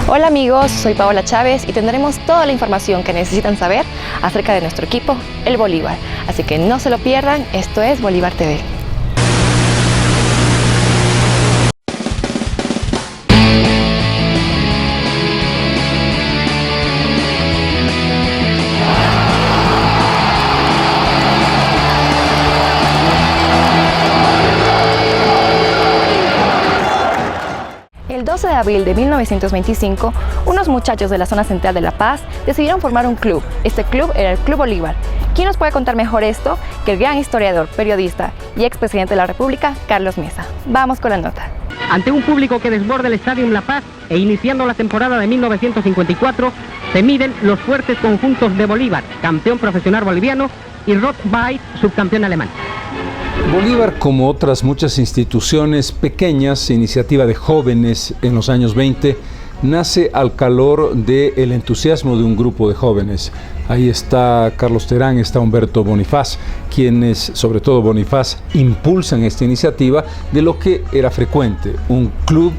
Hola amigos, soy Paola Chávez y tendremos toda la información que necesitan saber acerca de nuestro equipo, el Bolívar. Así que no se lo pierdan, esto es Bolívar TV. El 12 de abril de 1925, unos muchachos de la zona central de La Paz decidieron formar un club. Este club era el Club Bolívar. ¿Quién nos puede contar mejor esto que el gran historiador, periodista y expresidente de la República, Carlos Mesa? Vamos con la nota. Ante un público que desborda el Estadio La Paz e iniciando la temporada de 1954, se miden los fuertes conjuntos de Bolívar, campeón profesional boliviano, y Rot-Weiß, subcampeón alemán. Bolívar, como otras muchas instituciones pequeñas, iniciativa de jóvenes en los años 20, nace al calor del entusiasmo de un grupo de jóvenes. Ahí está Carlos Terán, está Humberto Bonifaz, quienes, sobre todo Bonifaz, impulsan esta iniciativa de lo que era frecuente, un club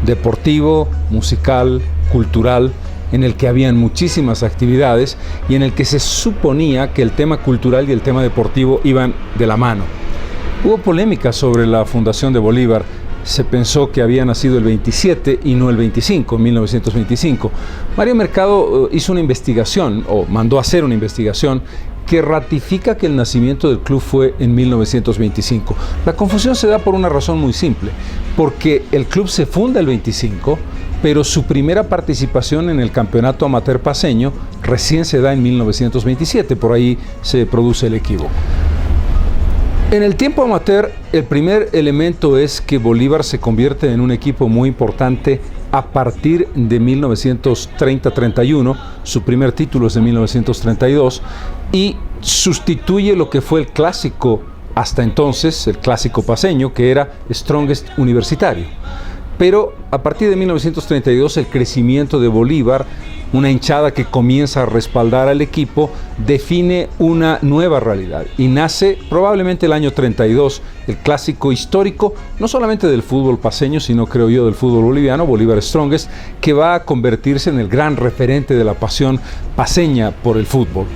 deportivo, musical, cultural, en el que habían muchísimas actividades y en el que se suponía que el tema cultural y el tema deportivo iban de la mano. Hubo polémica sobre la fundación de Bolívar. Se pensó que había nacido el 27 y no el 25, en 1925. Mario Mercado hizo una investigación, o mandó a hacer una investigación, que ratifica que el nacimiento del club fue en 1925. La confusión se da por una razón muy simple, porque el club se funda el 25, pero su primera participación en el campeonato amateur paceño recién se da en 1927, por ahí se produce el equívoco. En el tiempo amateur, el primer elemento es que Bolívar se convierte en un equipo muy importante a partir de 1930-31, su primer título es de 1932, y sustituye lo que fue el clásico hasta entonces, el clásico paceño, que era Strongest Universitario. Pero a partir de 1932 el crecimiento de Bolívar, una hinchada que comienza a respaldar al equipo, define una nueva realidad y nace probablemente el año 32, el clásico histórico, no solamente del fútbol paceño, sino creo yo del fútbol boliviano, Bolívar Strongest, que va a convertirse en el gran referente de la pasión paceña por el fútbol.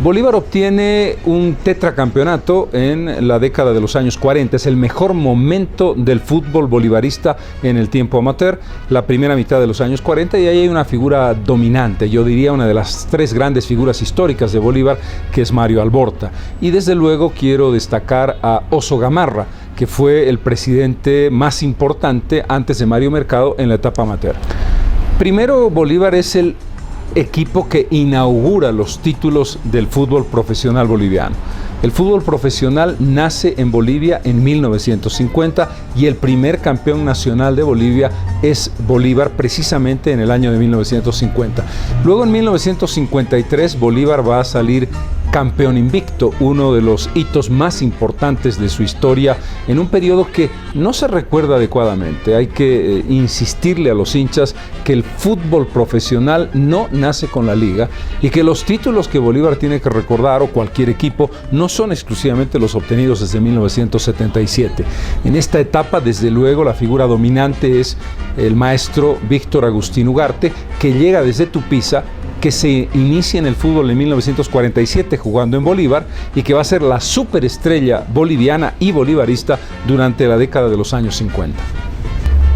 Bolívar obtiene un tetracampeonato en la década de los años 40, es el mejor momento del fútbol bolivarista en el tiempo amateur, la primera mitad de los años 40, y ahí hay una figura dominante, yo diría una de las tres grandes figuras históricas de Bolívar, que es Mario Alborta. Y desde luego quiero destacar a Oso Gamarra, que fue el presidente más importante antes de Mario Mercado en la etapa amateur. Primero, Bolívar es el equipo que inaugura los títulos del fútbol profesional boliviano. El fútbol profesional nace en Bolivia en 1950 y el primer campeón nacional de Bolivia es Bolívar precisamente en el año de 1950. Luego en 1953 Bolívar va a salir campeón invicto, uno de los hitos más importantes de su historia en un periodo que no se recuerda adecuadamente. Hay que insistirle a los hinchas que el fútbol profesional no nace con la liga y que los títulos que Bolívar tiene que recordar, o cualquier equipo, no son exclusivamente los obtenidos desde 1977. En esta etapa, desde luego, la figura dominante es el maestro Víctor Agustín Ugarte, que llega desde Tupiza, que se inicia en el fútbol en 1947 jugando en Bolívar y que va a ser la superestrella boliviana y bolivarista durante la década de los años 50.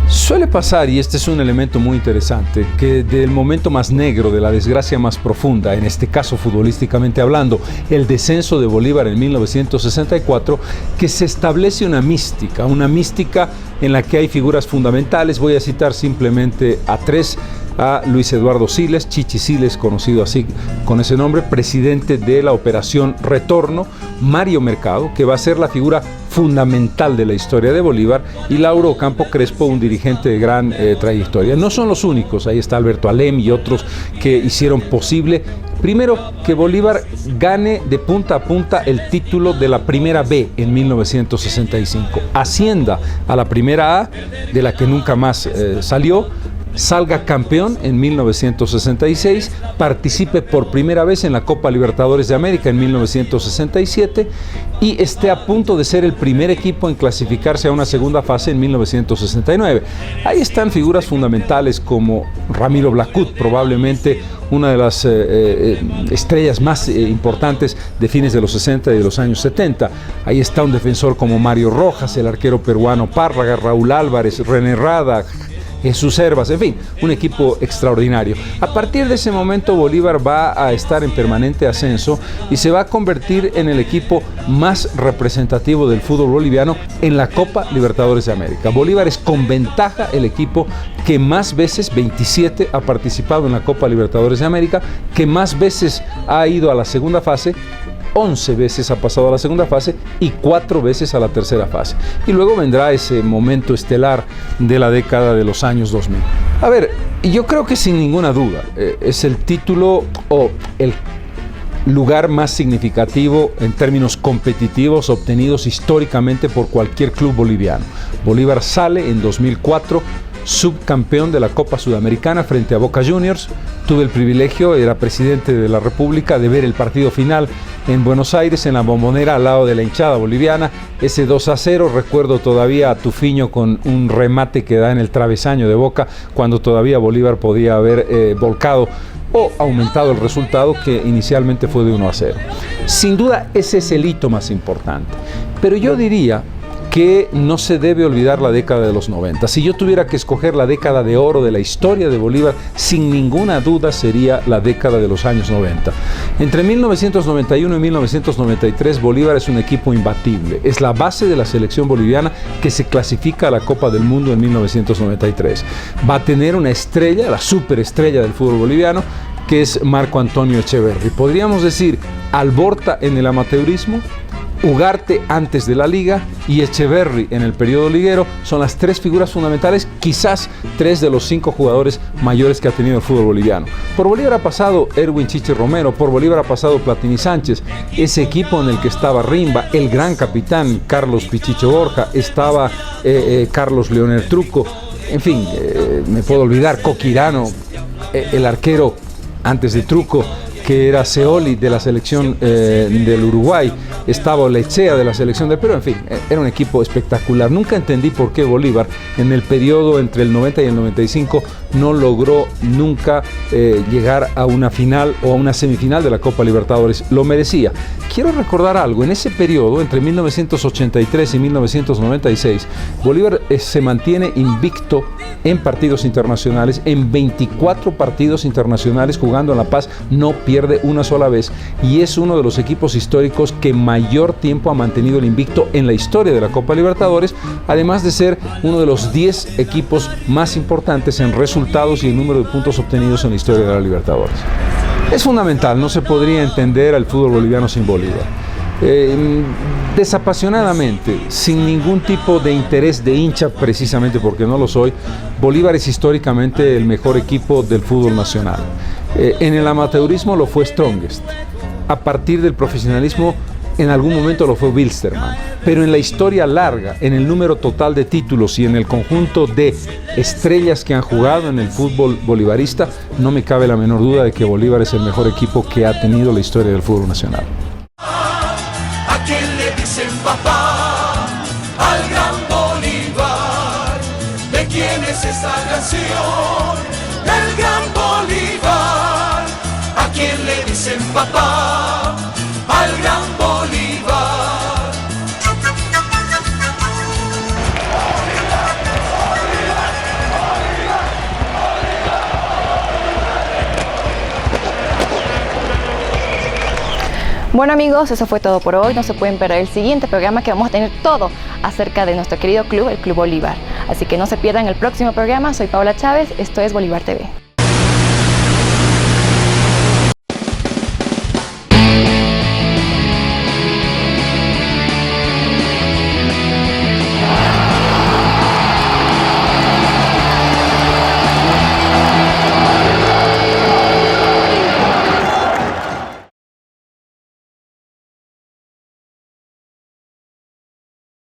Suele pasar, y este es un elemento muy interesante, que del momento más negro, de la desgracia más profunda, en este caso futbolísticamente hablando, el descenso de Bolívar en 1964, que se establece una mística en la que hay figuras fundamentales. Voy a citar simplemente a tres: a Luis Eduardo Siles, Chichi Siles, conocido así con ese nombre, presidente de la Operación Retorno; Mario Mercado, que va a ser la figura fundamental de la historia de Bolívar; y Lauro Ocampo Crespo, un dirigente de gran trayectoria. No son los únicos, ahí está Alberto Alem y otros que hicieron posible, primero, que Bolívar gane de punta a punta el título de la Primera B en 1965, ascienda a la Primera A, de la que nunca más salió, salga campeón en 1966, participe por primera vez en la Copa Libertadores de América en 1967 y esté a punto de ser el primer equipo en clasificarse a una segunda fase en 1969. Ahí están figuras fundamentales como Ramiro Blacut, probablemente una de las estrellas más importantes de fines de los 60 y de los años 70. Ahí está un defensor como Mario Rojas, el arquero peruano Párraga, Raúl Álvarez, René Rada, Jesús Hervas, en fin, un equipo extraordinario. A partir de ese momento Bolívar va a estar en permanente ascenso y se va a convertir en el equipo más representativo del fútbol boliviano en la Copa Libertadores de América. Bolívar es con ventaja el equipo que más veces, 27, ha participado en la Copa Libertadores de América, que más veces ha ido a la segunda fase, 11 veces ha pasado a la segunda fase y 4 veces a la tercera fase. Y luego vendrá ese momento estelar de la década de los años 2000. A ver, yo creo que sin ninguna duda es el título o el lugar más significativo en términos competitivos obtenidos históricamente por cualquier club boliviano. Bolívar sale en 2004 subcampeón de la Copa Sudamericana frente a Boca Juniors. Tuve el privilegio, era presidente de la República, de ver el partido final en Buenos Aires, en la Bombonera, al lado de la hinchada boliviana. Ese 2-0, recuerdo todavía a Tufiño con un remate que da en el travesaño de Boca, cuando todavía Bolívar podía haber volcado o aumentado el resultado, que inicialmente fue de 1-0. Sin duda ese es el hito más importante, pero yo diría que no se debe olvidar la década de los 90. Si yo tuviera que escoger la década de oro de la historia de Bolívar, sin ninguna duda sería la década de los años 90. Entre 1991 y 1993, Bolívar es un equipo imbatible. Es la base de la selección boliviana que se clasifica a la Copa del Mundo en 1993. Va a tener una estrella, la superestrella del fútbol boliviano, que es Marco Antonio Echeverri. Podríamos decir Alborta en el amateurismo, Ugarte antes de la liga y Echeverri en el periodo liguero son las tres figuras fundamentales, quizás 3 de los 5 jugadores mayores que ha tenido el fútbol boliviano. Por Bolívar ha pasado Erwin Chiche Romero, por Bolívar ha pasado Platini Sánchez, ese equipo en el que estaba Rimba, el gran capitán Carlos Pichicho Borja, estaba Carlos Leonel Truco, en fin, me puedo olvidar, Coquirano, el arquero antes de Truco, que era Scioli de la selección del Uruguay, estaba Lechea de la selección del Perú, en fin, era un equipo espectacular. Nunca entendí por qué Bolívar en el periodo entre el 90 y el 95 no logró nunca llegar a una final o a una semifinal de la Copa Libertadores. Lo merecía. Quiero recordar algo, en ese periodo, entre 1983 y 1996, Bolívar se mantiene invicto en partidos internacionales, en 24 partidos internacionales jugando en La Paz, no pierde una sola vez y es uno de los equipos históricos que mayor tiempo ha mantenido el invicto en la historia de la Copa Libertadores, además de ser uno de los 10 equipos más importantes en resultados y en número de puntos obtenidos en la historia de la Libertadores. Es fundamental, no se podría entender al fútbol boliviano sin Bolívar. Desapasionadamente, sin ningún tipo de interés de hincha, precisamente porque no lo soy, Bolívar es históricamente el mejor equipo del fútbol nacional. En el amateurismo lo fue Strongest. A partir del profesionalismo, en algún momento lo fue Wilstermann. Pero en la historia larga, en el número total de títulos y en el conjunto de estrellas que han jugado en el fútbol bolivarista, no me cabe la menor duda de que Bolívar es el mejor equipo que ha tenido la historia del fútbol nacional. ¿A quién le dicen papá? Al gran Bolívar. ¿De quién es esta canción? El gran Bolívar. ¿A quién le dicen papá? Al gran Bolívar. Bueno amigos, eso fue todo por hoy. No se pueden perder el siguiente programa, que vamos a tener todo acerca de nuestro querido club, el Club Bolívar. Así que no se pierdan el próximo programa. Soy Paola Chávez, esto es Bolívar TV.